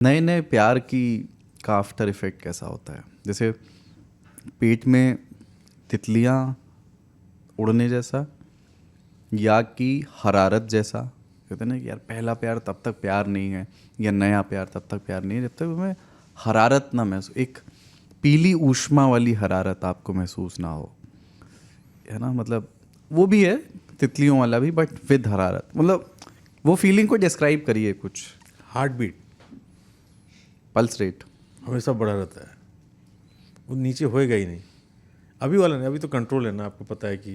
नए नए प्यार का आफ्टर इफेक्ट कैसा होता है? जैसे पेट में तितलियां उड़ने जैसा, या कि हरारत जैसा। कहते हैं ना कि यार पहला प्यार तब तक प्यार नहीं है, या नया प्यार तब तक प्यार नहीं है जब तक हमें हरारत ना महसूस, एक पीली ऊष्मा वाली हरारत आपको महसूस ना हो, है ना? मतलब वो भी है तितलियों वाला भी, बट विद हरारत। मतलब वो फीलिंग को डिस्क्राइब करिए कुछ। हार्ट बीट, पल्स रेट हमेशा बढ़ा रहता है, वो नीचे होएगा ही नहीं। अभी वाला नहीं, अभी तो कंट्रोल है ना, आपको पता है कि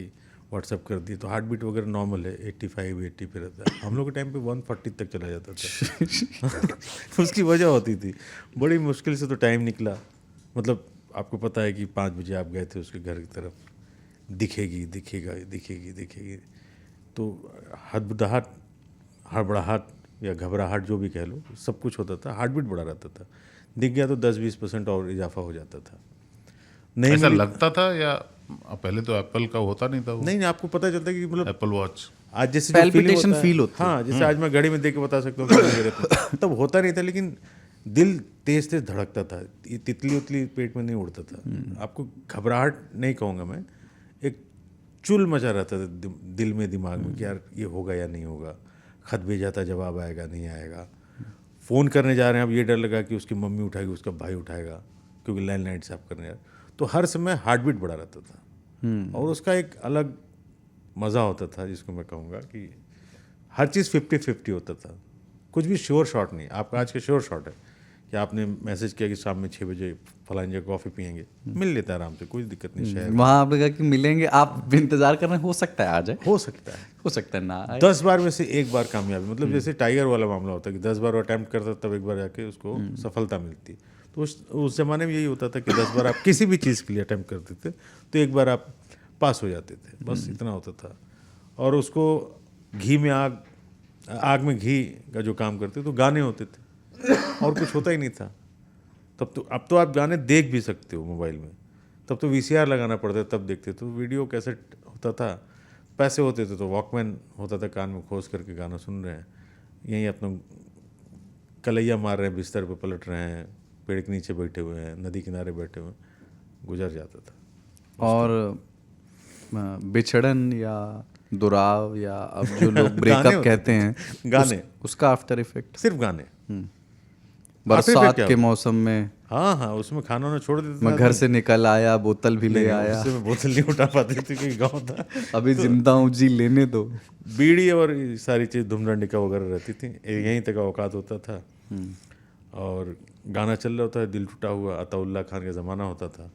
व्हाट्सएप कर दिए तो हार्ट बीट वगैरह नॉर्मल है, 85 80 पे रहता है। हम लोग के टाइम पे 140 तक चला जाता था। उसकी वजह होती थी, बड़ी मुश्किल से तो टाइम निकला। मतलब आपको पता है कि 5 बजे आप गए थे उसके घर की तरफ, दिखेगी दिखेगा दिखेगी दिखेगी, तो हड़बड़ाहट हड़बड़ाहट या घबराहट जो भी कह लो, सब कुछ होता था। हार्ट बीट बढ़ा रहता था, दिख गया तो 10-20% और इजाफा हो जाता था। नहीं ऐसा मिली, लगता था या पहले तो एप्पल का होता नहीं था वो? नहीं आपको पता चलता कि मतलब एप्पल वॉच आज जैसे जो Palpitation फील feel होता होती है, हाँ जैसे आज मैं घड़ी में देख के बता सकता हूँ कि मेरे पे तब होता नहीं था, लेकिन दिल तेज तेज धड़कता था। ये तितली उतली पेट में नहीं उड़ता था। आपको घबराहट नहीं कहूँगा मैं, एक चुल मचा रहता था दिल में, दिमाग में कि यार ये होगा या नहीं होगा, खत भेजा था जवाब आएगा नहीं आएगा, फ़ोन करने जा रहे हैं अब ये डर लगा कि उसकी मम्मी उठाएगी उसका भाई उठाएगा, क्योंकि लैंडलाइन से आप करने जा रहे। तो हर समय हार्ट बीट बढ़ा रहता था, और उसका एक अलग मज़ा होता था, जिसको मैं कहूँगा कि हर चीज़ 50-50 होता था। कुछ भी श्योर शॉट नहीं। आपका आज का श्योर शॉट है कि आपने मैसेज किया कि शाम में 6 बजे फलानी जगह कॉफ़ी पियेंगे, मिल लेता है आराम से, कोई दिक्कत नहीं। शहर वहाँ आपने कहा कि मिलेंगे, आप इंतजार कर रहे हैं, हो सकता है आ जाए, हो सकता है, हो सकता है ना आए। 10 बार में से एक बार कामयाबी। मतलब जैसे टाइगर वाला मामला होता है कि 10 बार अटैम्प्ट करता तब एक बार जाके उसको सफलता मिलती। तो उस ज़माने में यही होता था कि 10 बार आप किसी भी चीज़ के लिए अटैम्प्ट करते थे तो एक बार आप पास हो जाते थे, बस इतना होता था। और उसको घी में आग में घी का जो काम करते तो गाने होते थे, और कुछ होता ही नहीं था तब तो। अब तो आप गाने देख भी सकते हो मोबाइल में, तब तो VCR लगाना पड़ता था, तब देखते। तो वीडियो कैसेट होता था, पैसे होते थे तो वॉकमैन होता था, कान में खोस करके गाना सुन रहे हैं, यहीं अपना कलैया मार रहे हैं, बिस्तर पे पलट रहे हैं, पेड़ के नीचे बैठे हुए हैं, नदी किनारे बैठे हुए हैं, गुजर जाता था। और बिछड़न या दुराव, या अब जो लोग गाने ब्रेकअप होते कहते हैं, गाने, उसका आफ्टर इफेक्ट। सिर्फ गाने। बरसात क्या के होता? मौसम में हाँ हाँ, उसमें खाना उन्हें छोड़ देते थे। मैं घर से निकल आया, बोतल भी ले नहीं, आया, उससे मैं बोतल नहीं उठा पाते थे क्योंकि गाँव था। अभी जिंदा हूँ जी लेने दो। बीड़ी और ये सारी चीज़ धूमडंडिका वगैरह रहती थी, यहीं तक औकात होता था। और गाना चल रहा होता है, दिल टूटा हुआ, अताउल्ला खान का ज़माना होता था।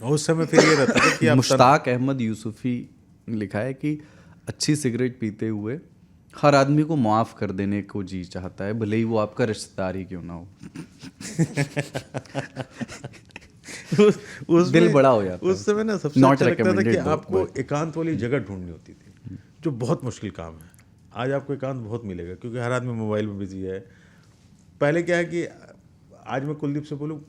और उस समय फिर ये रहता था कि आप मुश्ताक अहमद यूसुफी ने लिखा है कि अच्छी सिगरेट पीते हुए हर आदमी को माफ़ कर देने को जी चाहता है, भले ही वो आपका रिश्तेदार ही क्यों ना हो। दिल बड़ा हो जाता है। उस समय ना सबसे Not अच्छा लगता था कि recommended though, आपको एकांत वाली जगह ढूंढनी होती थी, जो बहुत मुश्किल काम है। आज आपको एकांत बहुत मिलेगा क्योंकि हर आदमी मोबाइल में बिजी है। पहले क्या है कि आज मैं कुलदीप से बोलूँ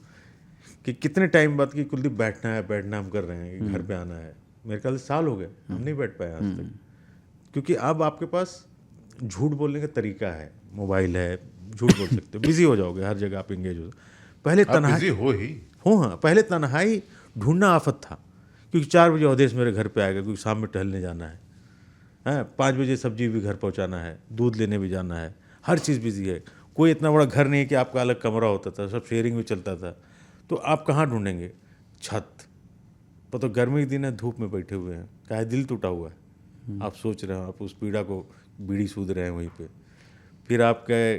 कि कितने टाइम बाद कि कुलदीप बैठना हम कर रहे हैं, कि घर पे आना है, मेरे ख्याल से साल हो गए हम नहीं बैठ पाए आज तक। क्योंकि अब आपके पास झूठ बोलने का तरीका है, मोबाइल है, झूठ बोल सकते हो, बिजी हो जाओगे, हर जगह आप इंगेज हो। पहले तन्हाई हो ही हाँ, पहले तन्हाई ढूंढना आफत था, क्योंकि 4 बजे अवधेश मेरे घर पे आएगा क्योंकि शाम में टहलने जाना है, 5 बजे सब्जी भी घर पहुंचाना है, दूध लेने भी जाना है, हर चीज़ बिजी है। कोई इतना बड़ा घर नहीं है कि आपका अलग कमरा होता था, सब शेयरिंग में चलता था। तो आप कहाँ ढूंढेंगे? छत पर, तो गर्मी के दिन है, धूप में बैठे हुए हैं, क्या है, दिल टूटा हुआ है, आप सोच रहे हो, आप उस पीड़ा को बीड़ी सूद रहे हैं वहीं पे। फिर आप गए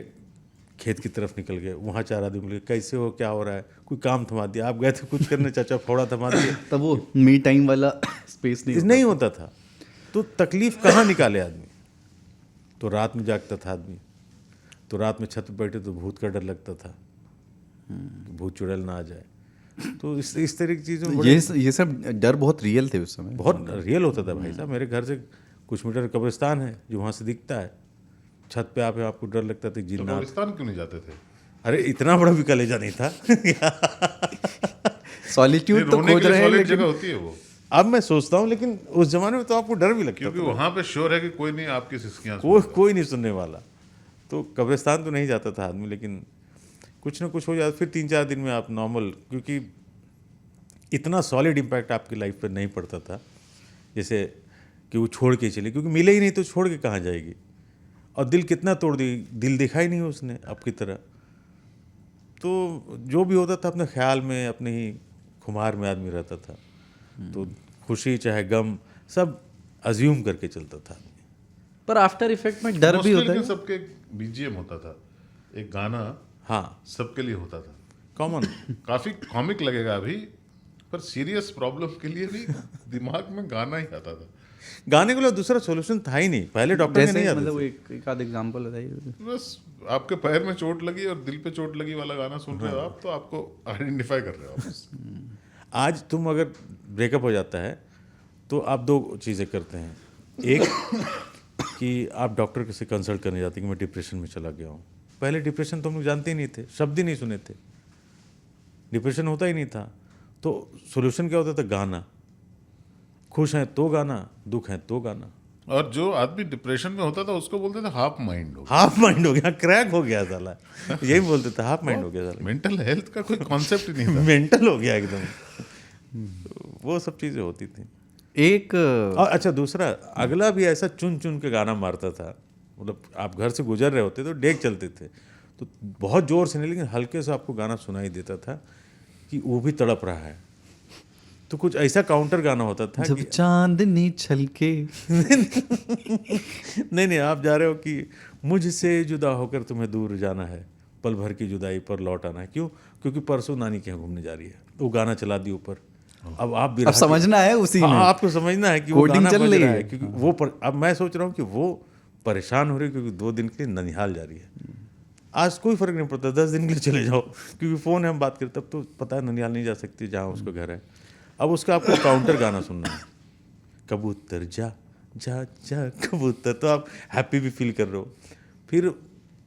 खेत की तरफ निकल गए, वहाँ 4 आदमी मिले, कैसे हो, क्या हो रहा है, कोई काम थमा दिया, आप गए थे कुछ करने, चाचा फोड़ा थमा दिया। तब वो मी टाइम वाला स्पेस नहीं होता था, तो तकलीफ कहाँ निकाले आदमी? तो रात में जागता था आदमी, तो रात में छत पर बैठे तो भूत का डर लगता था, भूत चुड़ैल ना आ जाए। तो इस तरह की चीज़ों में ये सब डर बहुत रियल थे उस समय, बहुत रियल होता था भाई साहब। मेरे घर से कुछ मीटर कब्रिस्तान है जो वहाँ से दिखता है, छत पे आपको डर लगता था जिन्ना। कब्रिस्तान क्यों नहीं जाते थे? अरे इतना बड़ा भी कलेजा नहीं था। सॉलिट्यूड तो खोज रहे हैं, लेकिन जगह होती है वो। अब मैं सोचता हूँ, लेकिन उस जमाने में तो आपको डर भी लगता क्योंकि था, वहाँ पे श्योर है कि कोई नहीं आपकी सिस्कियाँ कोई नहीं सुनने वाला। तो कब्रिस्तान तो नहीं जाता था आदमी, लेकिन कुछ ना कुछ हो जाता, फिर 3-4 दिन में आप नॉर्मल, क्योंकि इतना सॉलिड इम्पैक्ट आपकी लाइफ पर नहीं पड़ता था जैसे कि वो छोड़ के चले, क्योंकि मिले ही नहीं तो छोड़ के कहाँ जाएगी। और दिल कितना तोड़ दी, दिल देखा ही नहीं उसने आपकी तरह। तो जो भी होता था अपने ख्याल में, अपने ही खुमार में आदमी रहता था। तो खुशी चाहे गम सब अज्यूम करके चलता था। पर आफ्टर इफेक्ट में डर भी होता है। सबके बीजीएम होता था, एक गाना हाँ सबके लिए होता था, कॉमन। काफी कॉमिक लगेगा अभी, पर सीरियस प्रॉब्लम के लिए भी दिमाग में गाना ही आता था। गाने के लिए दूसरा सॉल्यूशन था ही नहीं, पहले डॉक्टर के नहीं आते मतलब थे। एक आध एग्जांपल बताइए। बस आपके पैर में चोट लगी और दिल पे चोट लगी वाला गाना सुन रहे हो आप, तो आपको आइडेंटिफाई कर रहे हो आप उससे। आज तुम अगर ब्रेकअप हो जाता है तो आप 2 चीज़ें करते हैं। एक कि आप डॉक्टर से कंसल्ट करने जाते हैं कि मैं डिप्रेशन में चला गया हूँ। पहले डिप्रेशन तो हम लोग जानते ही नहीं थे, शब्द ही नहीं सुने थे, डिप्रेशन होता ही नहीं था। तो सोल्यूशन क्या होता था? गाना। खुश हैं तो गाना, दुख है तो गाना। और जो आदमी डिप्रेशन में होता था उसको बोलते थे हाफ माइंड हो हाफ माइंड हो गया, क्रैक हो गया साला, यही बोलते थे, हाफ माइंड हो गया साला, मेंटल हेल्थ का कोई कॉन्सेप्ट ही नहीं था। मेंटल हो गया एकदम। वो सब चीज़ें होती थी। एक और अच्छा दूसरा, अगला भी ऐसा चुन चुन के गाना मारता था। मतलब आप घर से गुजर रहे होते तो डेग चलते थे, तो बहुत जोर से नहीं लेकिन हल्के से आपको गाना सुनाई देता था कि वो भी तड़प रहा है। तो कुछ ऐसा काउंटर गाना होता था जब कि चांदनी छलके नहीं आप जा रहे हो कि मुझसे जुदा होकर तुम्हें दूर जाना है, पल भर की जुदाई पर लौट आना है। क्यों? क्योंकि परसों नानी के यहाँ घूमने जा रही है। वो गाना चला दी ऊपर। अब आप भी अब समझना है उसी में। आपको समझना है कि वो कोडिंग गाना चल बज रही रहा है। है, क्योंकि वो अब मैं सोच रहा हूँ कि वो परेशान हो रही है क्योंकि 2 दिन के लिए ननिहाल जा रही है। आज कोई फर्क नहीं पड़ता, 10 दिन के लिए चले जाओ, क्योंकि फ़ोन है हम बात करते, तब तो पता है ननिहाल नहीं जा सकती जहाँ उसका घर है। अब उसका आपको काउंटर गाना सुनना है, कबूतर जा जा जा कबूतर, तो आप हैप्पी भी फील कर रहे हो। फिर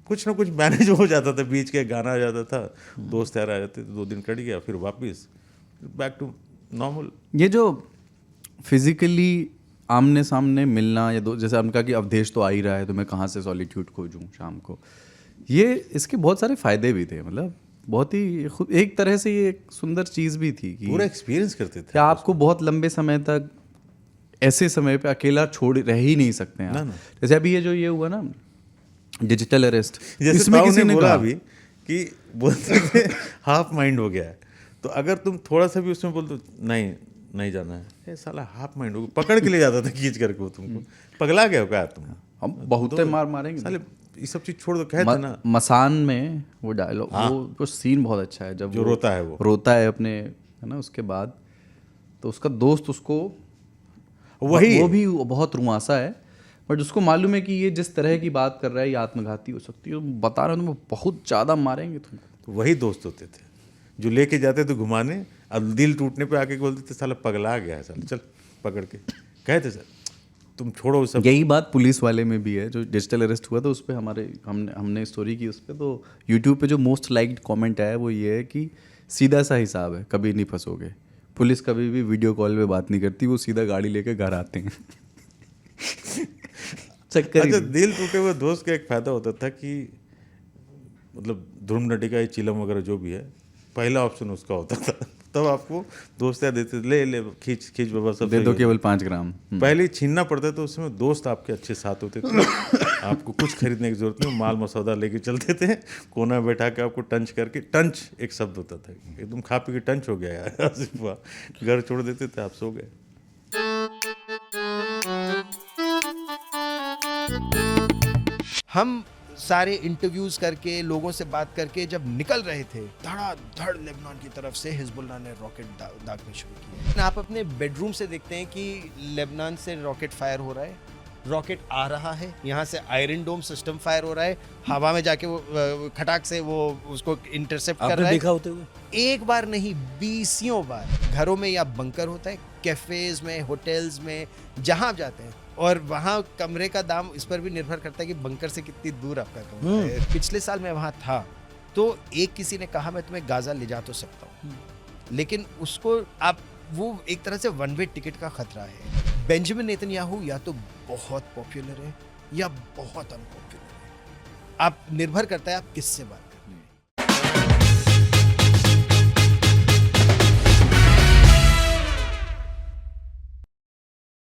कुछ ना कुछ मैनेज हो जाता था, बीच के गाना आ जाता था, दोस्त यार आ जाते थे, 2 दिन कट गया, फिर वापस बैक टू नॉर्मल। ये जो फिजिकली आमने सामने मिलना, या जैसे आपने कहा कि अवधेश तो आ ही रहा है तो मैं कहाँ से सॉलिट्यूड खोजूं शाम को, ये इसके बहुत सारे फायदे भी थे। मतलब बहुत ही एक तरह से ये एक सुंदर चीज़ भी थी कि पूरा एक्सपीरियंस करते थे। क्या आपको बहुत लंबे समय तक ऐसे समय पे अकेला छोड़ रह ही नहीं सकते हैं आप। ना। जैसे अभी ये हुआ ना डिजिटल अरेस्ट, जैसे इसमें किसी ने बोला कहा अभी कि बोलते थे हाफ माइंड हो गया है, तो अगर तुम थोड़ा सा भी उसमें बोल दो नहीं जाना है, ये साला हाफ माइंड हो गया, पकड़ के ले जाता था खींच करके, वो तुमको पगला गया हो क्या तुम, हम बहुत मारेंगे साले ये सब चीज छोड़ दो, कहते ना। मसान में वो डायलॉग, वो सीन बहुत अच्छा है, जब जो रोता है वो रोता है अपने, है ना, उसके बाद तो उसका दोस्त उसको वही वो भी बहुत रुआसा है, बट उसको मालूम है कि ये जिस तरह की बात कर रहा है ये आत्मघाती हो सकती है, बता रहा हूँ तुम बहुत ज़्यादा मारेंगे तुमको। तो वही दोस्त होते थे जो लेके जाते थे घुमाने, अब दिल टूटने पे आके बोलते थे साला पगला गया है, साला चल पकड़ के, कहते सर तुम छोड़ो सब। यही बात पुलिस वाले में भी है, जो डिजिटल अरेस्ट हुआ था उस पर हमने स्टोरी की उस पर, तो यूट्यूब पे जो मोस्ट लाइक्ड कमेंट आया वो ये है कि सीधा सा हिसाब है, कभी नहीं फंसोगे, पुलिस कभी भी वीडियो कॉल पे बात नहीं करती, वो सीधा गाड़ी लेके घर आते हैं। चक्कर अच्छा, दिल टूटे हुए दोस्त का एक फायदा होता था कि मतलब ध्रुव नटिका, चिलम वगैरह जो भी है, पहला ऑप्शन उसका होता था, तब आपको दोस्त याद देते, ले खींच बाबा सब दे दो, केवल 5 ग्राम। पहले छीनना पड़ता था, उसमें दोस्त आपके अच्छे साथ होते थे, आपको कुछ खरीदने की जरूरत नहीं, माल मसौदा लेके चलते थे, कोना में बैठा के आपको टंच करके, टंच एक शब्द होता था, एकदम खा पी के टंच हो गया यार, घर छोड़ देते थे, आप सो गए। हम सारे इंटरव्यूज करके, लोगों से बात करके जब निकल रहे थे, धड़ाधड़ लेबनान की तरफ से हिजबुल्लाह ने रॉकेट दागने शुरू किए। आप अपने बेडरूम से देखते हैं कि लेबनान से रॉकेट फायर हो रहा है, रॉकेट आ रहा है, यहाँ से आयरन डोम सिस्टम फायर हो रहा है, हवा में जाके वो खटाक से वो उसको इंटरसेप्ट कर रहा है। देखा होते हुए एक बार नहीं 20 बार। घरों में या बंकर होता है, कैफेज में, होटल्स में, जहाँ आप जाते हैं, और वहाँ कमरे का दाम इस पर भी निर्भर करता है कि बंकर से कितनी दूर आपका कमरा है। पिछले साल मैं वहाँ था, तो एक किसी ने कहा मैं तुम्हें गाजा ले जा तो सकता हूँ, लेकिन उसको आप, वो एक तरह से वन वे टिकट का खतरा है। बेंजामिन नेतन्याहू या तो बहुत पॉपुलर है या बहुत अनपॉपुलर है, आप निर्भर करता है आप किससे बात